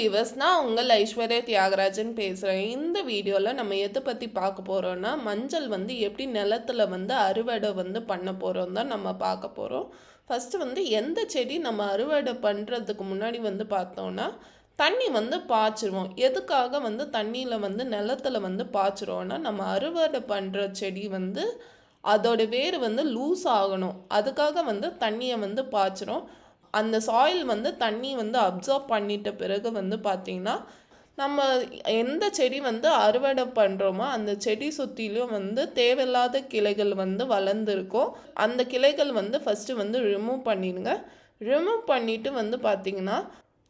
Viewers, நான் உங்கள் ஐஸ்வர்யா தியாகராஜன் பேசுகிறேன். இந்த வீடியோவில் நம்ம எதை பற்றி பார்க்க போகிறோன்னா, மஞ்சள் வந்து எப்படி நிலத்தில் வந்து அறுவடை வந்து பண்ண போகிறோம் தான் நம்ம பார்க்க போகிறோம். ஃபஸ்ட்டு வந்து எந்த செடி நம்ம அறுவடை பண்ணுறதுக்கு முன்னாடி வந்து பார்த்தோன்னா, தண்ணி வந்து பாய்ச்சிருவோம். எதுக்காக வந்து தண்ணியில் வந்து நிலத்தில் வந்து பாய்ச்சிருவோன்னா, நம்ம அறுவடை பண்ணுற செடி வந்து அதோட வேர் வந்து லூஸ் ஆகணும். அதுக்காக வந்து தண்ணியை வந்து பாய்ச்சிரும். அந்த சாயில் வந்து தண்ணி வந்து அப்சார்ப் பண்ணிட்ட பிறகு வந்து பார்த்திங்கன்னா, நம்ம எந்த செடி வந்து அறுவடை பண்ணுறோமோ அந்த செடி சுற்றிலும் வந்து தேவையில்லாத கிளைகள் வந்து வளர்ந்துருக்கும். அந்த கிளைகள் வந்து ஃபஸ்ட்டு வந்து ரிமூவ் பண்ணிடுங்க. ரிமூவ் பண்ணிவிட்டு வந்து பார்த்திங்கன்னா,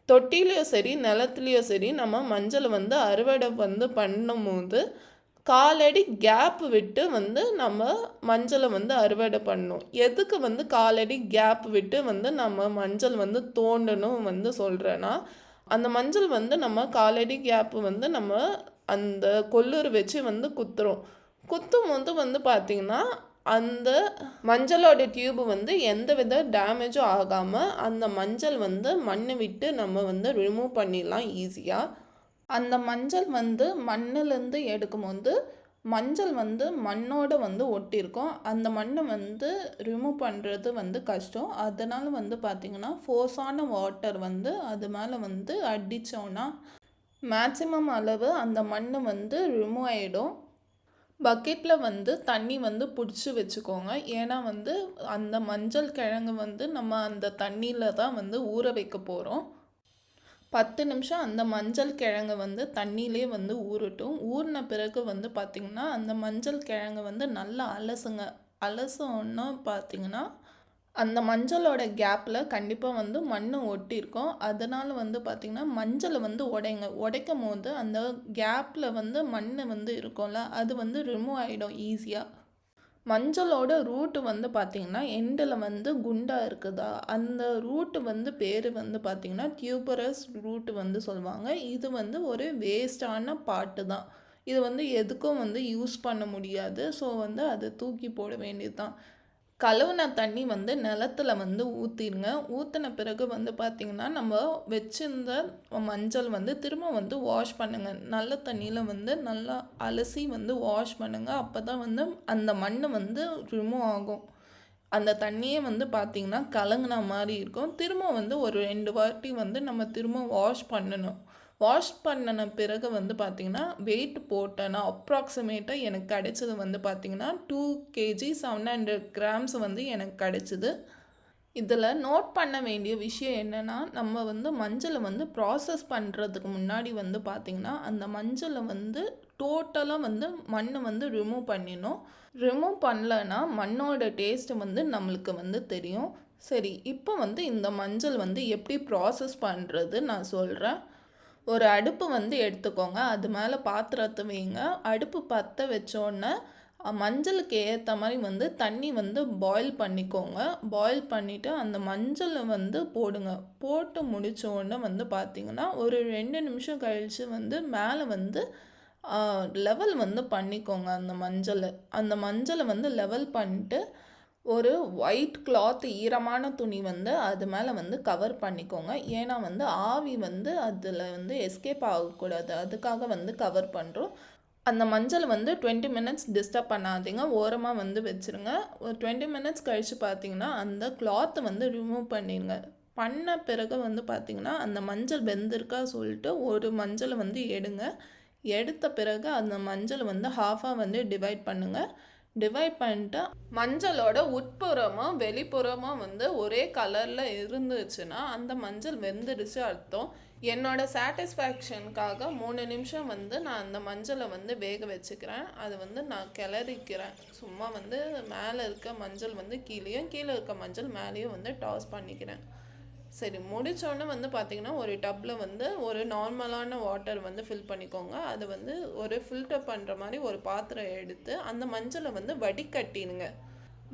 தொட்டிலையும் சரி நிலத்துலேயும் சரி நம்ம மஞ்சள் வந்து அறுவடை வந்து பண்ணும்போது காலடி கேப் விட்டு வந்து நம்ம மஞ்சளை வந்து அறுவடை பண்ணணும். எதுக்கு வந்து காலடி கேப் விட்டு வந்து நம்ம மஞ்சள் வந்து தோண்டணும் வந்து சொல்கிறேன்னா, அந்த மஞ்சள் வந்து நம்ம காலடி கேப்பு வந்து நம்ம அந்த கொல்லூர் வச்சு வந்து குத்துறோம். குத்தும் போது வந்து பார்த்திங்கன்னா, அந்த மஞ்சளோட டியூப் வந்து எந்த வித டேமேஜும் ஆகாமல் அந்த மஞ்சள் வந்து மண்ணை விட்டு நம்ம வந்து ரிமூவ் பண்ணிடலாம் ஈஸியாக. அந்த மஞ்சள் வந்து மண்ணிலேருந்து எடுக்கும்போது மஞ்சள் வந்து மண்ணோடு வந்து ஒட்டியிருக்கும். அந்த மண்ணை வந்து ரிமூவ் பண்ணுறது வந்து கஷ்டம். அதனால் வந்து பார்த்திங்கன்னா ஃபோர்ஸான வாட்டர் வந்து அது மேலே வந்து அடித்தோன்னா மேக்ஸிமம் அளவு அந்த மண் வந்து ரிமூவ் ஆகிடும். பக்கெட்டில் வந்து தண்ணி வந்து பிடிச்சி வச்சுக்கோங்க. ஏன்னா வந்து அந்த மஞ்சள் கிழங்கு வந்து நம்ம அந்த தண்ணியில் தான் வந்து ஊற வைக்க போகிறோம். 10 நிமிஷம் அந்த மஞ்சள் கிழங்கு வந்து தண்ணியிலே வந்து ஊறட்டும். ஊறின பிறகு வந்து பார்த்திங்கன்னா, அந்த மஞ்சள் கிழங்கு வந்து நல்லா அலசுங்க. அலசோன்னா பார்த்திங்கன்னா, அந்த மஞ்சளோட கேப்பில் கண்டிப்பாக வந்து மண் ஒட்டியிருக்கும். அதனால் வந்து பார்த்திங்கன்னா, மஞ்சளை வந்து உடைங்க. உடைக்கும் போது அந்த கேப்பில் வந்து மண் வந்து இருக்கும்ல, அது வந்து ரிமூவ் ஆகிடும் ஈஸியாக. மஞ்சளோட ரூட்டு வந்து பார்த்திங்கன்னா எண்டில் வந்து குண்டாக இருக்குதா, அந்த ரூட்டு வந்து பேர் வந்து பார்த்திங்கன்னா டியூபரஸ் ரூட்டு வந்து சொல்லுவாங்க. இது வந்து ஒரு வேஸ்டான பாட்டு தான். இது வந்து எதுக்கும் வந்து யூஸ் பண்ண முடியாது. ஸோ வந்து அதை தூக்கி போட வேண்டியது தான். கழுவுன தண்ணி வந்து நிலத்துல வந்து ஊற்றிடுங்க. ஊற்றின பிறகு வந்து பார்த்திங்கன்னா, நம்ம வச்சிருந்த மஞ்சள் வந்து திரும்ப வந்து வாஷ் பண்ணுங்கள். நல்ல தண்ணியில் வந்து நல்லா அலசி வந்து வாஷ் பண்ணுங்கள். அப்போ தான் வந்து அந்த மண் வந்து ரிமூவ் ஆகும். அந்த தண்ணியே வந்து பார்த்திங்கன்னா கலங்கின மாதிரி இருக்கும். திரும்ப வந்து ஒரு 2 வாட்டி வந்து நம்ம திரும்ப வாஷ் பண்ணணும். வாஷ் பண்ணின பிறகு வந்து பார்த்திங்கன்னா வெயிட் போட்டேன்னா அப்ராக்சிமேட்டாக எனக்கு கிடைச்சது வந்து பார்த்திங்கன்னா 2 kg 700 grams வந்து எனக்கு கிடைச்சிது. இதில் நோட் பண்ண வேண்டிய விஷயம் என்னென்னா, நம்ம வந்து மஞ்சளை வந்து ப்ராசஸ் பண்ணுறதுக்கு முன்னாடி வந்து பார்த்திங்கன்னா அந்த மஞ்சளை வந்து டோட்டலாக வந்து மண் வந்து ரிமூவ் பண்ணிடணும். ரிமூவ் பண்ணலன்னா மண்ணோட டேஸ்ட்டு வந்து நம்மளுக்கு வந்து தெரியும். சரி, இப்போ வந்து இந்த மஞ்சள் வந்து எப்படி ப்ராசஸ் பண்ணுறது நான் சொல்கிறேன். ஒரு அடுப்பு வந்து எடுத்துக்கோங்க. அது மேலே பாத்திரத்தை வைங்க. அடுப்பு பற்ற வச்சோடனே மஞ்சளுக்கு ஏற்ற மாதிரி வந்து தண்ணி வந்து பாயில் பண்ணிக்கோங்க. பாயில் பண்ணிவிட்டு அந்த மஞ்சளை வந்து போடுங்க. போட்டு முடித்தோடனே வந்து பார்த்திங்கன்னா ஒரு 2 நிமிஷம் கழித்து வந்து மேலே வந்து லெவல் வந்து பண்ணிக்கோங்க அந்த மஞ்சளை வந்து லெவல் பண்ணிட்டு ஒரு ஒயிட் கிளாத் ஈரமான துணி வந்து அது மேலே வந்து கவர் பண்ணிக்கோங்க. ஏன்னா வந்து ஆவி வந்து அதில் வந்து எஸ்கேப் ஆகக்கூடாது. அதுக்காக வந்து கவர் பண்ணுறோம். அந்த மஞ்சள் வந்து 20 மினிட்ஸ் டிஸ்டர்ப் பண்ணாதீங்க. ஓரமாக வந்து வச்சுருங்க. ஒரு 20 மினிட்ஸ் கழித்து பார்த்திங்கன்னா அந்த கிளாத்தை வந்து ரிமூவ் பண்ணிடுங்க. பண்ண பிறகு வந்து பார்த்திங்கன்னா அந்த மஞ்சள் வெந்திருக்கா சொல்லிட்டு ஒரு மஞ்சளை வந்து எடுங்க. எடுத்த பிறகு அந்த மஞ்சள் வந்து ஹாஃபாக வந்து டிவைட் பண்ணுங்கள். டிவைட் பண்ணிட்டு மஞ்சளோட உட்புறமும் வெளிப்புறமும் வந்து ஒரே கலரில் இருந்துச்சுன்னா அந்த மஞ்சள் வெந்துடுச்சு அர்த்தம். என்னோட சாட்டிஸ்ஃபேக்ஷனுக்காக 3 நிமிஷம் வந்து நான் அந்த மஞ்சளை வந்து வேக வச்சுக்கிறேன். அது வந்து நான் கிளறிக்கிறேன். சும்மா வந்து மேலே இருக்க மஞ்சள் வந்து கீழேயும் கீழே இருக்க மஞ்சள் மேலேயும் வந்து டாஸ் பண்ணிக்கிறேன். சரி, முடித்தோடனே வந்து பார்த்திங்கன்னா ஒரு டப்பில் வந்து ஒரு நார்மலான வாட்டர் வந்து ஃபில் பண்ணிக்கோங்க. அது வந்து ஒரு ஃபில்டர் பண்ணுற மாதிரி ஒரு பாத்திரம் எடுத்து அந்த மஞ்சளை வந்து வடிகட்டினுங்க.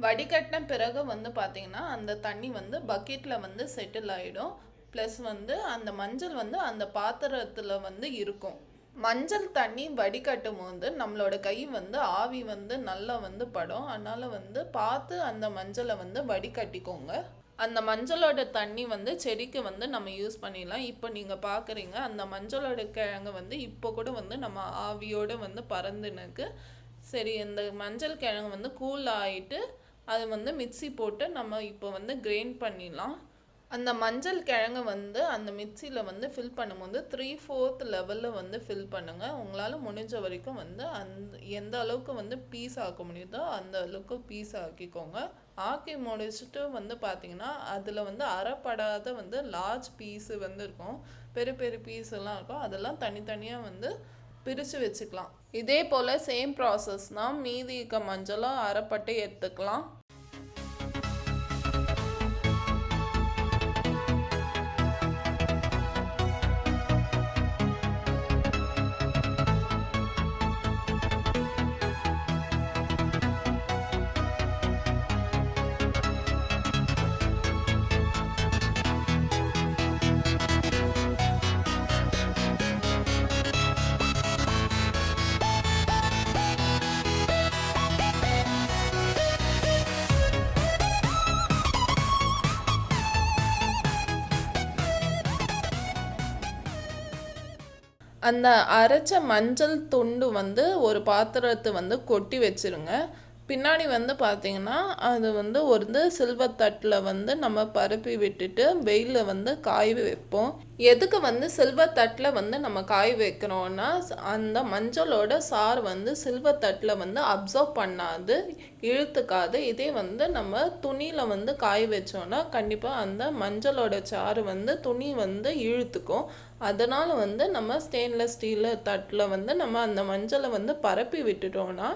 வடிகட்டின பிறகு வந்து பார்த்திங்கன்னா அந்த தண்ணி வந்து பக்கெட்டில் வந்து செட்டில் ஆகிடும். ப்ளஸ் வந்து அந்த மஞ்சள் வந்து அந்த பாத்திரத்தில் வந்து இருக்கும். மஞ்சள் தண்ணி வடிகட்டும் போது நம்மளோட கை வந்து ஆவி வந்து நல்லா வந்து படும். அதனால் வந்து பார்த்து அந்த மஞ்சளை வந்து வடிகட்டிக்கோங்க. அந்த மஞ்சளோட தண்ணி வந்து செடிக்கு வந்து நம்ம யூஸ் பண்ணிடலாம். இப்போ நீங்கள் பார்க்குறீங்க அந்த மஞ்சளோட கிழங்கு வந்து இப்போ கூட வந்து நம்ம ஆவியோடு வந்து பறந்துனுக்கு. சரி, இந்த மஞ்சள் கிழங்கு வந்து கூல் ஆகிட்டு அது வந்து மிக்ஸி போட்டு நம்ம இப்போ வந்து கிரைண்ட் பண்ணிடலாம். அந்த மஞ்சள் கிழங்கு வந்து அந்த மிக்சியில் வந்து ஃபில் பண்ணும்போது 3/4 லெவலில் வந்து ஃபில் பண்ணுங்கள். உங்களால் முடிஞ்ச வரைக்கும் வந்து எந்த அளவுக்கு வந்து பீஸ் ஆக்க முடியுதோ அந்த அளவுக்கு பீஸ் ஆக்கிக்கோங்க. ஆக்கி முடிச்சுட்டு வந்து பார்த்திங்கன்னா அதில் வந்து அரைப்படாத வந்து லார்ஜ் பீஸு வந்து இருக்கும், பெரிய பெரிய பீஸெல்லாம் இருக்கும். அதெல்லாம் தனித்தனியாக வந்து பிரித்து வச்சுக்கலாம். இதே போல் சேம் ப்ராசஸ் தான் மீதி இருக்க மஞ்சளும் அரைப்பட்டு எடுத்துக்கலாம். அந்த அரைச்ச மஞ்சள் துண்டு வந்து ஒரு பாத்திரத்தை வந்து கொட்டி வச்சுருங்க. பின்னாடி வந்து பார்த்திங்கன்னா அது வந்து ஒரு சில்வர் தட்டில் வந்து நம்ம பரப்பி விட்டுட்டு வெயிலில் வந்து காய வைப்போம். எதுக்கு வந்து சில்வர் தட்டில் வந்து நம்ம காய வைக்கிறோன்னா அந்த மஞ்சளோட சாறு வந்து சில்வர் தட்டில் வந்து அப்சர்வ் பண்ணாது, இழுத்துக்காது. இதே வந்து நம்ம துணியில் வந்து காய வச்சோன்னா கண்டிப்பாக அந்த மஞ்சளோட சாறு வந்து துணி வந்து இழுத்துக்கும். அதனால் வந்து நம்ம ஸ்டெயின்லெஸ் ஸ்டீல் தட்டில் வந்து நம்ம அந்த மஞ்சளை வந்து பரப்பி விட்டுட்டோன்னா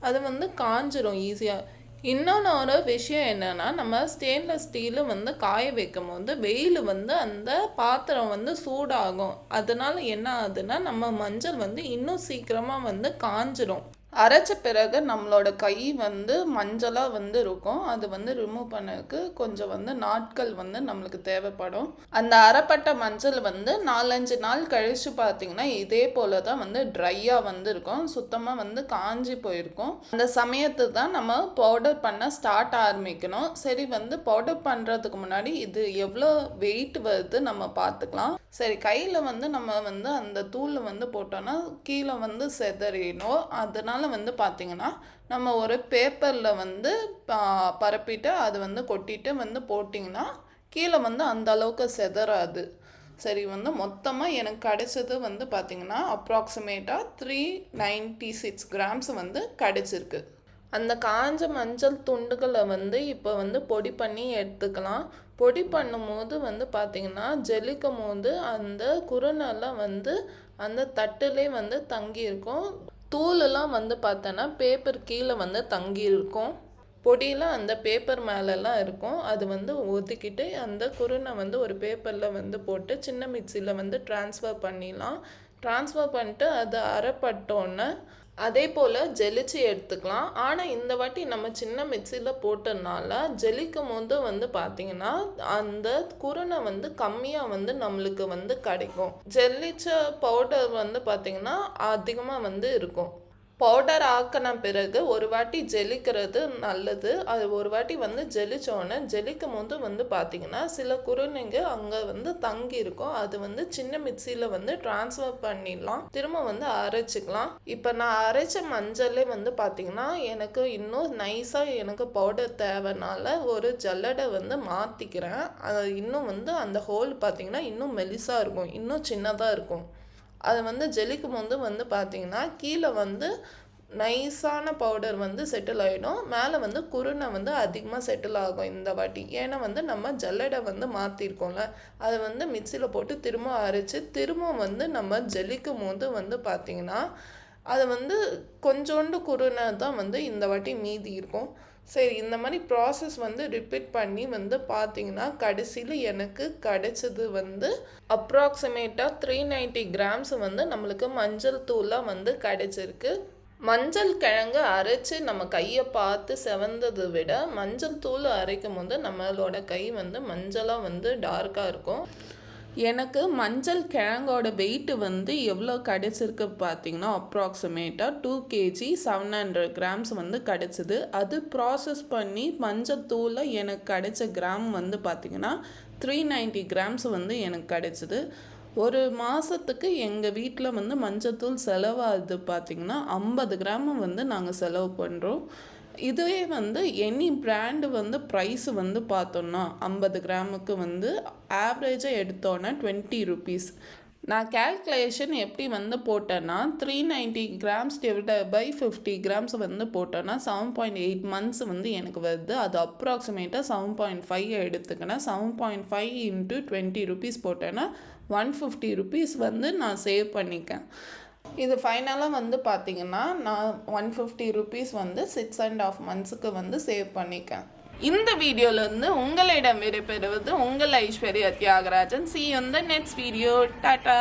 அது வந்து காஞ்சிரும் ஈஸியாக. இன்னொன்று ஒரு விஷயம் என்னென்னா, நம்ம ஸ்டெயின்லெஸ் ஸ்டீலு வந்து காய வைக்கும் போது வெயில் வந்து அந்த பாத்திரம் வந்து சூடாகும். அதனால் என்ன ஆகுதுன்னா நம்ம மஞ்சள் வந்து இன்னும் சீக்கிரமாக வந்து காஞ்சிரும். அரைச்ச பிறகு நம்மளோட கை வந்து மஞ்சளாக வந்து இருக்கும். அது வந்து ரிமூவ் பண்ணதுக்கு கொஞ்சம் வந்து நாட்கள் வந்து நம்மளுக்கு தேவைப்படும். அந்த அரைப்பட்ட மஞ்சள் வந்து 4-5 நாள் கழித்து பார்த்திங்கன்னா இதே போல் தான் வந்து ட்ரையாக வந்து இருக்கும், சுத்தமாக வந்து காஞ்சி போயிருக்கும். அந்த சமயத்து தான் நம்ம பவுடர் பண்ண ஸ்டார்ட் ஆரம்பிக்கணும். சரி, வந்து பவுடர் பண்ணுறதுக்கு முன்னாடி இது எவ்வளோ வெயிட் வருது நம்ம பார்த்துக்கலாம். சரி, கையில் வந்து நம்ம வந்து அந்த தூள் வந்து போட்டோன்னா கீழே வந்து செதறிடும். அதனால் வந்து பார்த்திங்கன்னா நம்ம ஒரு பேப்பரில் வந்து பரப்பிட்டு அது வந்து கொட்டிட்டு வந்து போட்டிங்கன்னா கீழே வந்து அந்த அளவுக்கு செதறாது. சரி, வந்து மொத்தமாக எனக்கு கிடைச்சது வந்து பார்த்திங்கன்னா அப்ராக்சிமேட்டாக 396 கிராம்ஸ் வந்து கிடைச்சிருக்கு. அந்த காஞ்ச மஞ்சள் துண்டுகளை வந்து இப்போ வந்து பொடி பண்ணி எடுத்துக்கலாம். பொடி பண்ணும்போது வந்து பார்த்திங்கன்னா ஜெலிக்கும் போது அந்த குருணெல்லாம் வந்து அந்த தட்டுலே வந்து தங்கியிருக்கும். தூளெல்லாம் வந்து பார்த்தோன்னா பேப்பர் கீழே வந்து தங்கியிருக்கும். பொடியில் அந்த பேப்பர் மேலெல்லாம் இருக்கும். அது வந்து ஒதுக்கிட்டு அந்த குருணை வந்து ஒரு பேப்பரில் வந்து போட்டு சின்ன மிக்சியில் வந்து ட்ரான்ஸ்ஃபர் பண்ணிடலாம். ட்ரான்ஸ்ஃபர் பண்ணிட்டு அது அரைப்பட்டோன்னே அதே போல் ஜெலிச்சு எடுத்துக்கலாம். ஆனால் இந்த வாட்டி நம்ம சின்ன மிக்சியில் போட்டதுனால ஜெலிக்கும் போது வந்து பார்த்திங்கன்னா அந்த குருணை வந்து கம்மியாக வந்து நம்மளுக்கு வந்து கிடைக்கும். ஜெல்லிச்ச பவுடர் வந்து பார்த்திங்கன்னா அதிகமாக வந்து இருக்கும். பவுடர் ஆக்கின பிறகு ஒரு வாட்டி ஜெலிக்கிறது நல்லது. அது ஒரு வாட்டி வந்து ஜெலிச்சோன்னே ஜெலிக்கும் போது வந்து பார்த்திங்கன்னா சில குருணைங்க அங்கே வந்து தங்கி இருக்கும். அது வந்து சின்ன மிக்சியில் வந்து ட்ரான்ஸ்ஃபர் பண்ணிடலாம், திரும்ப வந்து அரைச்சிக்கலாம். இப்போ நான் அரைச்ச மஞ்சளே வந்து பார்த்திங்கன்னா எனக்கு இன்னும் நைஸாக எனக்கு பவுடர் தேவைனால ஒரு ஜல்லடை வந்து மாற்றிக்கிறேன். அது இன்னும் வந்து அந்த ஹோல் பார்த்திங்கன்னா இன்னும் மெலிசாக இருக்கும், இன்னும் சின்னதாக இருக்கும். அது வந்து ஜெலிக்கும் போது வந்து பார்த்திங்கன்னா கீழே வந்து நைஸான பவுடர் வந்து செட்டில் ஆகிடும், மேலே வந்து குருணை வந்து அதிகமாக செட்டில் ஆகும் இந்த வாட்டி. ஏன்னா வந்து நம்ம ஜல்லடை வந்து மாற்றிருக்கோம்ல, அதை வந்து மிக்சியில் போட்டு திரும்ப அரைச்சி திரும்ப வந்து நம்ம ஜெலிக்கும் போது வந்து பார்த்திங்கன்னா அது வந்து கொஞ்சோண்டு குருணை தான் வந்து இந்த வாட்டி மீதி இருக்கும். சரி, இந்த மாதிரி ப்ராசஸ் வந்து ரிப்பீட் பண்ணி வந்து பார்த்திங்கன்னா கடைசியில் எனக்கு கிடைச்சது வந்து அப்ராக்சிமேட்டாக 390 கிராம்ஸ் வந்து நம்மளுக்கு மஞ்சள் தூளாக வந்து கிடைச்சிருக்கு. மஞ்சள் கிழங்கு அரைச்சி நம்ம கையை பார்த்து செவந்ததை விட மஞ்சள் தூள் அரைக்கும் போது நம்மளோட கை வந்து மஞ்சளாக வந்து டார்க்காக இருக்கும். எனக்கு மஞ்சள் கிழங்கோட வெயிட் வந்து எவ்வளோ கிடைச்சிருக்கு பார்த்தீங்கன்னா அப்ராக்சிமேட்டாக 2 கேஜி 700 கிராம்ஸ் வந்து கிடைச்சிது. அது ப்ராசஸ் பண்ணி மஞ்சத்தூளை எனக்கு கிடைச்ச கிராம் வந்து பார்த்திங்கன்னா 390 கிராம்ஸ் வந்து எனக்கு கிடைச்சிது. ஒரு மாதத்துக்கு எங்கள் வீட்டில் வந்து மஞ்சத்தூள் செலவாகுது பார்த்திங்கன்னா 50 கிராம் வந்து நாங்கள் செலவு பண்ணுறோம். இதுவே வந்து எனி பிராண்டு வந்து ப்ரைஸ் வந்து பார்த்தோன்னா 50 கிராமுக்கு வந்து ஆவரேஜாக எடுத்தோன்னா 20 ருபீஸ். நான் கேல்குலேஷன் எப்படி வந்து போட்டேன்னா 390 கிராம்ஸ் டிவைடட் பை 50 கிராம்ஸ் வந்து போட்டோன்னா 7.8 மந்த்ஸ் வந்து எனக்கு வருது. அது அப்ராக்சிமேட்டாக 7.5 எடுத்துக்கினா 7.5 இன்ட்டு 20 ருபீஸ் போட்டேன்னா 150 ருபீஸ் வந்து நான் சேவ் பண்ணிக்கேன். இது ஃபைனலாக வந்து பார்த்திங்கன்னா நான் 150 ருபீஸ் வந்து 6.5 மந்த்ஸுக்கு வந்து சேவ் பண்ணிக்கேன். இந்த வீடியோலேருந்து உங்களிடம் விடைபெறுவது உங்கள் Aishwarya Thiagarajan. See you in the next video. Tata.